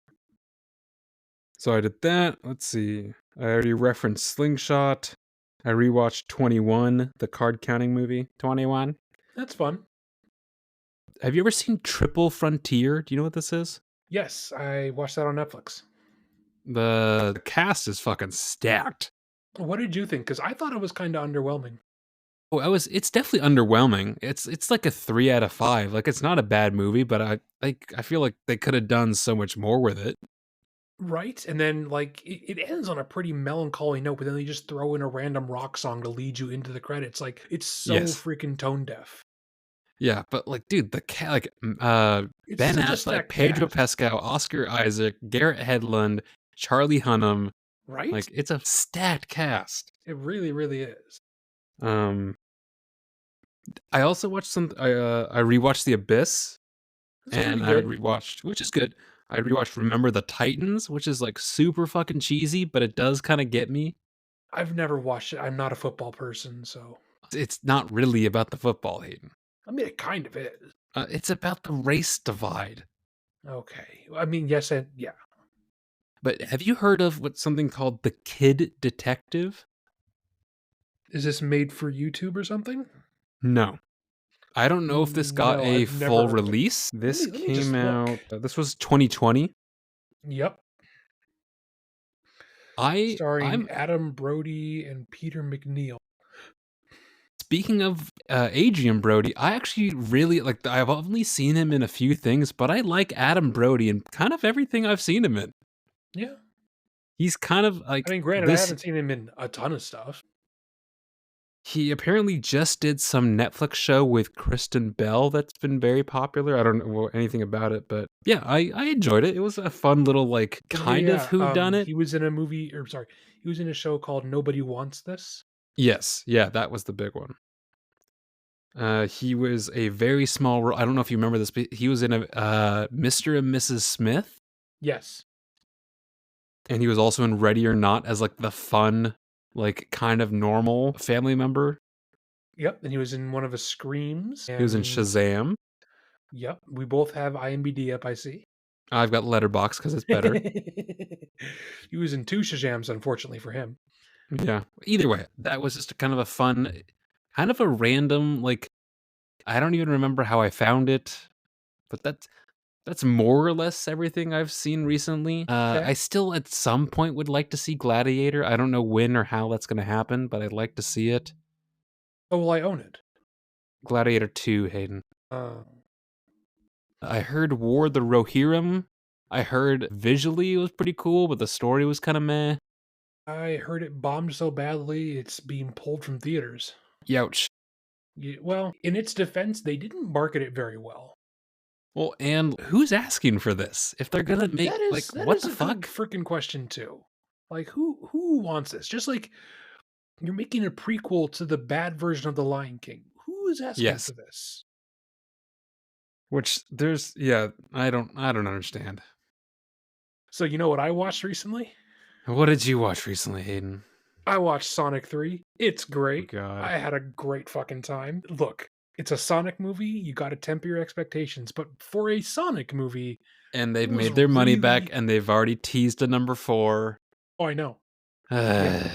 So I did that. Let's see. I already referenced Slingshot. I rewatched 21, the card counting movie. 21. That's fun. Have you ever seen Triple Frontier? Do you know what this is? Yes, I watched that on Netflix. The cast is fucking stacked. What did you think? Because I thought it was kind of underwhelming. Oh, it's definitely underwhelming. It's like a 3 out of 5. Like it's not a bad movie, but I feel like they could have done so much more with it. Right? And then, like, it ends on a pretty melancholy note, but then they just throw in a random rock song to lead you into the credits. Like, it's so Yes. freaking tone deaf. Yeah, but like, dude, It's Ben such a Affleck, stacked Pedro cast, Pascal, Oscar Isaac, Garrett Hedlund, Charlie Hunnam. right? Like, it's a stacked cast. It really, really is. Um, I also watched I rewatched The Abyss, It's pretty and I good. rewatched, which is good. I rewatched Remember the Titans, which is like super fucking cheesy, but it does kind of get me. I've never watched it. I'm not a football person, so It's not really about the football, Hayden. I mean, it kind of is. It's about the race divide. Okay. I mean, yes, and yeah. But have you heard of what's something called the Kid Detective? Is this made for YouTube or something? No. I don't know if this got No, a I've never full heard of it. release. This Let me came just look. out, this was 2020. Yep. Starring I'm Adam Brody and Peter McNeil. speaking of Adrian Brody, I actually really like, I've only seen him in a few things, but I like Adam Brody in kind of everything I've seen him in. Yeah. He's kind of I like mean, granted, I this. haven't seen him in a ton of stuff. He apparently just did some Netflix show with Kristen Bell that's been very popular. I don't know anything about it, but yeah, I enjoyed it. It was a fun little like kind of Yeah, who done it. he was in a movie, or sorry, he was in a show called Nobody Wants This. Yes, yeah, that was the big one. He was a very small role. I don't know if you remember this, but he was in a Mr. and Mrs. Smith, Yes. and he was also in Ready or Not as like the fun, like kind of normal family member. Yep. And he was in one of his Screams. He was in And Shazam. yep, we both have IMDb up, I see. I've got Letterbox because it's better. He was in two Shazams, unfortunately for him. Yeah. Either way, that was just kind of a fun, kind of a random, like, I don't even remember how I found it, but that's more or less everything I've seen recently. Okay. I still at some point would like to see Gladiator. I don't know when or how that's going to happen, but I'd like to see it. Oh, well, I own it. Gladiator 2, Hayden. Uh, I heard War the Rohirrim. I heard visually it was pretty cool, but the story was kind of meh. I heard it bombed so badly it's being pulled from theaters. Youch. Well, in its defense, they didn't market it very well. Well, and who's asking for this? If they're gonna make like That what is the a good fuck? freaking question too. Like who wants this? Just like you're making a prequel to the bad version of The Lion King. Who is asking Yes. for this? Which there's yeah, I don't understand. So you know what I watched recently? What did you watch recently, Hayden? I watched Sonic 3. It's Oh great. god. I had a great fucking time. Look, it's a Sonic movie. You got to temper your expectations, but for a Sonic movie, And they've it was made their money back really and they've already teased a number 4. Oh, I know. Yeah.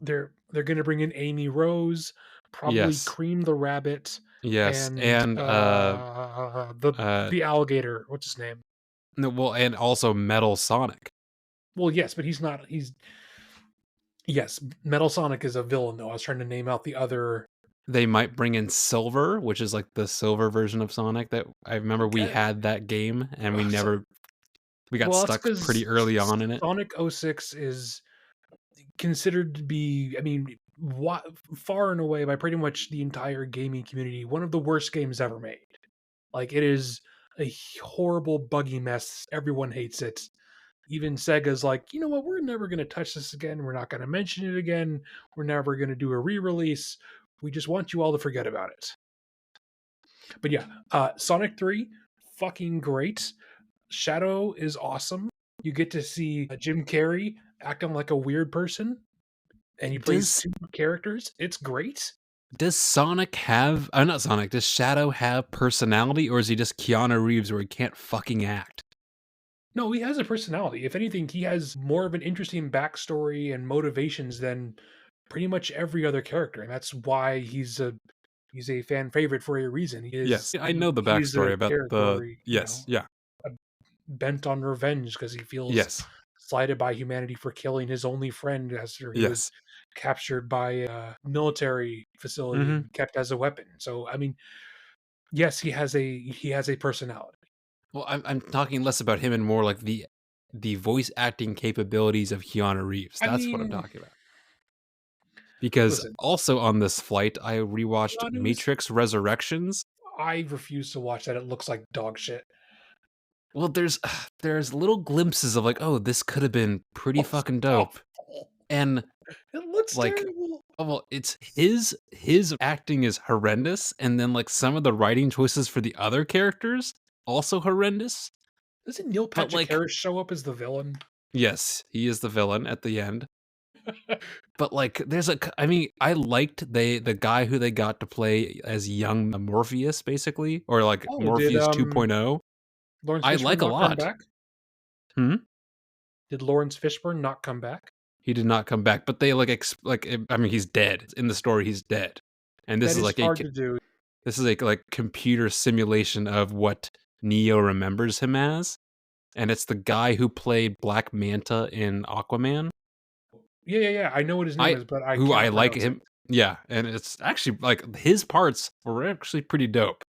They're going to bring in Amy Rose, probably Yes. Cream the Rabbit, Yes. and And uh the alligator. What's his name? no, well, and also Metal Sonic. Well, yes, but he's not. He's yes. Metal Sonic is a villain, though. I was trying to name out the other. They might bring in Silver, which is like the silver version of Sonic that I remember we Okay. had that game and So, we got well, that's stuck pretty because early on in it. Sonic '06 is considered to be, I mean, far and away by pretty much the entire gaming community, one of the worst games ever made. Like, it is a horrible, buggy mess. Everyone hates it. Even Sega's like, you know what? We're never going to touch this again. We're not going to mention it again. We're never going to do a re-release. We just want you all to forget about it. But yeah, Sonic 3, fucking great. Shadow is awesome. You get to see Jim Carrey acting like a weird person, and he plays Does two characters. It's great. does Sonic have not Sonic, does Shadow have personality, or is he just Keanu Reeves where he can't fucking act? No, he has a personality. If anything, he has more of an interesting backstory and motivations than pretty much every other character, and that's why he's a fan favorite for a reason. He Yes, is I know the he's a backstory about the character, yes, yeah, uh, bent on revenge because he feels yes, slighted by humanity for killing his only friend after he was yes. captured by a military facility Mhm. and kept as a weapon. So, I mean, yes, he has a personality. Well, I'm talking less about him and more like the voice acting capabilities of Keanu Reeves. I That's what I'm mean, talking about. Because listen, also on this flight, I rewatched Keanu's Matrix Resurrections. I refuse to watch that. It looks like dog shit. Well, there's little glimpses of like, oh, this could have been pretty Oh, fucking stop. dope. And It looks like, terrible. oh, well, it's his acting is horrendous, and then like some of the writing choices for the other characters also horrendous. Doesn't Neil But Patrick like, Harris show up as the villain? yes, he is the villain at the end. But like, I mean, I liked the guy who they got to play as young Morpheus, basically, or like Oh, did Morpheus 2.0. Lawrence I like Fishburne a not come lot. back? Hmm? Did Lawrence Fishburne not come back? He did not come back, but they like I mean, he's dead in the story. He's dead, and this That is is like hard to do. this is a like computer simulation of what Neo remembers him as, and it's the guy who played Black Manta in Aquaman. Yeah, yeah, yeah. I know what his name I is, but I who I cannot like pronounce it. him. Yeah, and it's actually like his parts were actually pretty dope.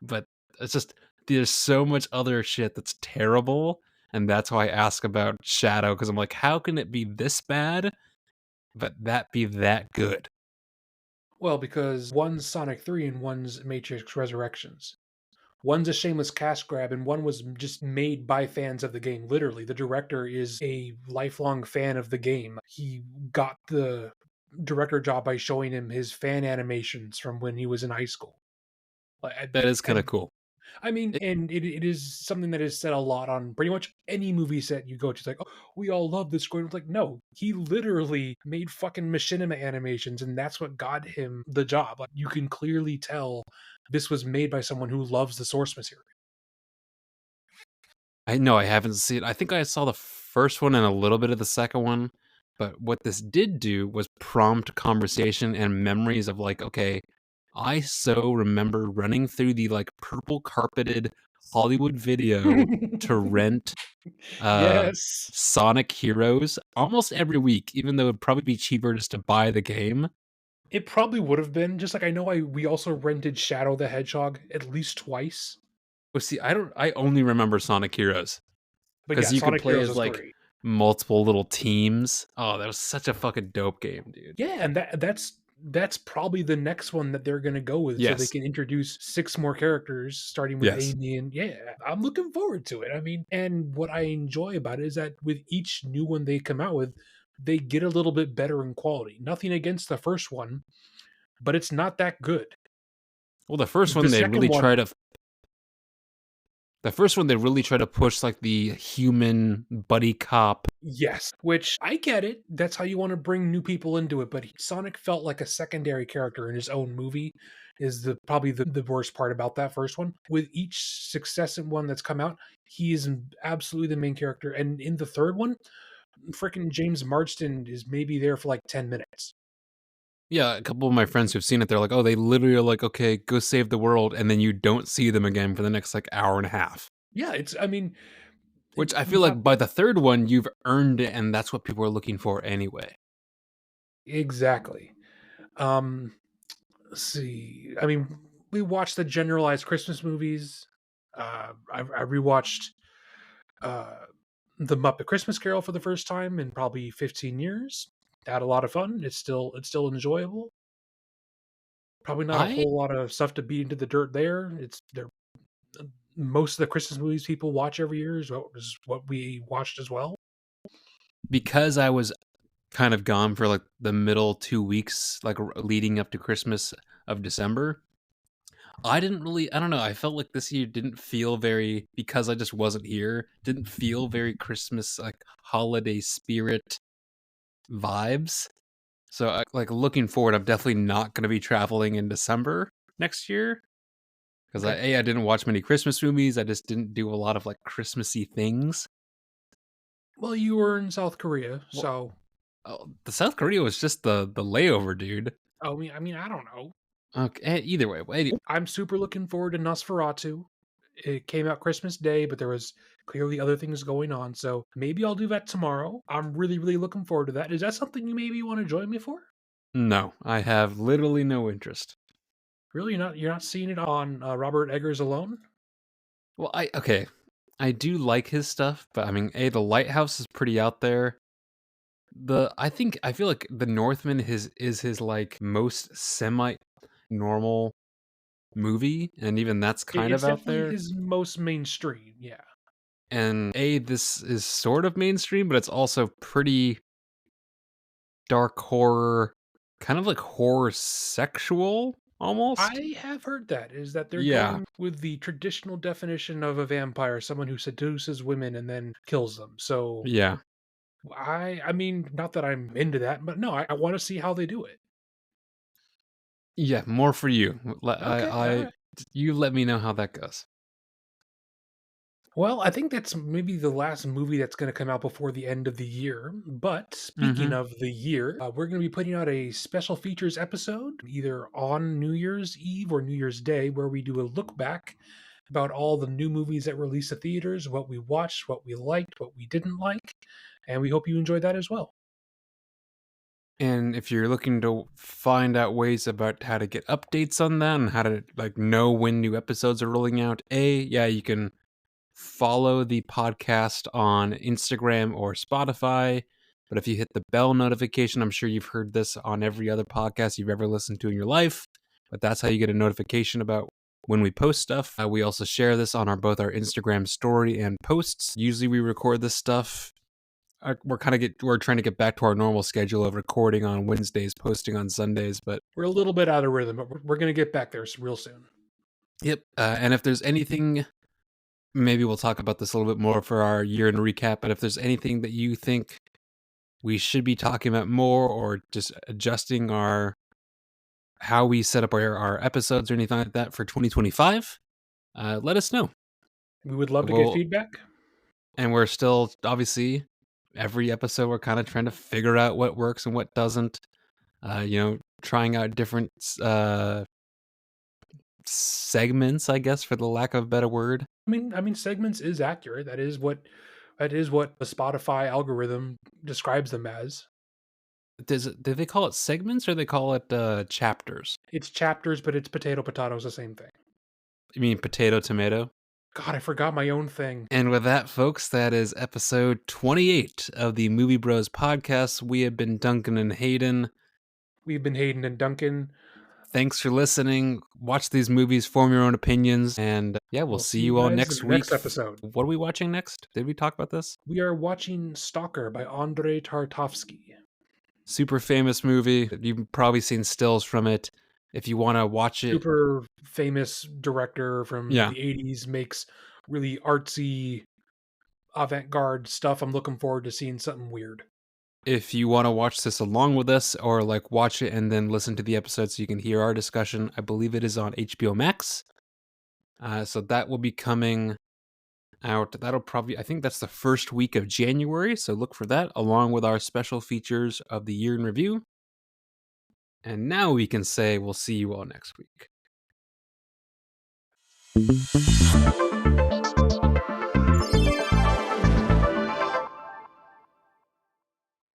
But it's just there's so much other shit that's terrible, and that's why I ask about Shadow because I'm like, how can it be this bad, but that be that good? Well, because one's Sonic 3 and one's Matrix Resurrections. One's a shameless cash grab, and one was just made by fans of the game. Literally, the director is a lifelong fan of the game. He got the director job by showing him his fan animations from when he was in high school. That is kind of And cool. I mean, It, and it is something that is said a lot on pretty much any movie set you go to. It's like, oh, we all love this story. It's like, no, he literally made fucking machinima animations, and that's what got him the job. Like, you can clearly tell this was made by someone who loves the source material. I know I haven't seen. I think I saw the first one and a little bit of the second one, but what this did do was prompt conversation and memories of like, okay, I so remember running through the like purple carpeted Hollywood video to rent uh Yes. Sonic Heroes almost every week, even though it'd probably be cheaper just to buy the game. It probably would have been just like I know we also rented Shadow the Hedgehog at least twice. But see, I only remember Sonic Heroes But because yeah, you could Sonic play Heroes as is like great. multiple little teams. Oh, that was such a fucking dope game, dude. Yeah, and that's probably the next one that they're gonna go with, so they Yes, can introduce 6 more characters, starting with yes. Amy, and yeah, I'm looking forward to it. I mean, and what I enjoy about it is that with each new one they come out with, they get a little bit better in quality. Nothing against the first one, but it's not that good. Well, the first The one they second really one, try to push like the human buddy cop. yes, which I get it. That's how you want to bring new people into it. But Sonic felt like a secondary character in his own movie. Is probably the worst part about that first one. With each successive one that's come out, he is absolutely the main character. And in the third one, freaking James Marsden is maybe there for like 10 minutes. Yeah, a couple of my friends who've seen it, they're like, oh, they literally are like, okay, go save the world, and then you don't see them again for the next like hour and a half. Yeah, it's. I mean, Which I feel you have like by the third one, you've earned it, and that's what people are looking for anyway. exactly. Um, let's see. I mean, we watched the generalized Christmas movies. I rewatched uh, the Muppet Christmas Carol for the first time in probably 15 years. Had a lot of fun. It's still enjoyable. Probably not a I whole lot of stuff to beat into the dirt there. It's they're most of the Christmas movies people watch every year is what we watched as well. Because I was kind of gone for like the middle 2 weeks, like leading up to Christmas of December. I didn't really, I don't know. I felt like this year didn't feel very, because I just wasn't here, didn't feel very Christmas, like holiday spirit vibes. So, like looking forward, I'm definitely not going to be traveling in December next year because Okay. I didn't watch many Christmas movies. I just didn't do a lot of like Christmassy things. Well, you were in South Korea, Well, so the South Korea was just the layover, dude. I mean, I don't know. Okay, either way, I'm super looking forward to Nosferatu. It came out Christmas Day, but there was clearly other things going on, so maybe I'll do that tomorrow. I'm really, really looking forward to that. Is that something you maybe want to join me for? no, I have literally no interest. Really, you're not seeing it on Robert Eggers alone? Well, okay, I do like his stuff, but I mean, the Lighthouse is pretty out there. I feel like The Northman is his like most semi normal movie, and even that's kind of It's out definitely there. his most mainstream. Yeah, And this is sort of mainstream, but it's also pretty dark horror, kind of like horror sexual almost. I have heard that is that they're Yeah, going with the traditional definition of a vampire, someone who seduces women and then kills them. So yeah, I mean, not that I'm into that, but no, I want to see how they do it. yeah. More for you. Okay, all right. You let me know how that goes. Well, I think that's maybe the last movie that's going to come out before the end of the year. But speaking Hmm. of the year, we're going to be putting out a special features episode either on New Year's Eve or New Year's Day, where we do a look back about all the new movies that released at theaters, what we watched, what we liked, what we didn't like. And we hope you enjoyed that as well. And if you're looking to find out ways about how to get updates on that and how to like know when new episodes are rolling out, yeah, you can follow the podcast on Instagram or Spotify. But if you hit the bell notification, I'm sure you've heard this on every other podcast you've ever listened to in your life. But that's how you get a notification about when we post stuff. We also share this on both our Instagram story and posts. Usually we record this stuff. We're trying to get back to our normal schedule of recording on Wednesdays, posting on Sundays. But We're a little bit out of rhythm, but we're going to get back there real soon. yep. And if there's anything, maybe we'll talk about this a little bit more for our year in recap. But if there's anything that you think we should be talking about more, or just adjusting our how we set up our episodes or anything like that for 2025, let us know. We would love to get We'll feedback. and we're still obviously every episode we're kind of trying to figure out what works and what doesn't. Trying out different segments, I guess, for the lack of a better word. I mean, segments is accurate. That is what the Spotify algorithm describes them as. Do they call it segments or they call it chapters? It's chapters, but it's potato potatoes, the same thing. You mean potato tomato? God, I forgot my own thing. And with that, folks, that is episode 28 of the Movie Bros podcast. We have been Duncan and Hayden. We've been Hayden and Duncan. Thanks for listening. Watch these movies, form your own opinions, and yeah, we'll We'll see see you you all guys in next the week. next episode. What are we watching next? Did we talk about this? We are watching Stalker by Andrei Tarkovsky. Super famous movie. You've probably seen stills from it. If you want to watch it, Super famous director from yeah. the 80s, makes really artsy, avant garde stuff. I'm looking forward to seeing something weird. If you want to watch this along with us, or like watch it and then listen to the episode so you can hear our discussion, I believe it is on HBO Max. So that will be coming out. I think that's the first week of January. So look for that along with our special features of the year in review. And now we can say we'll see you all next week.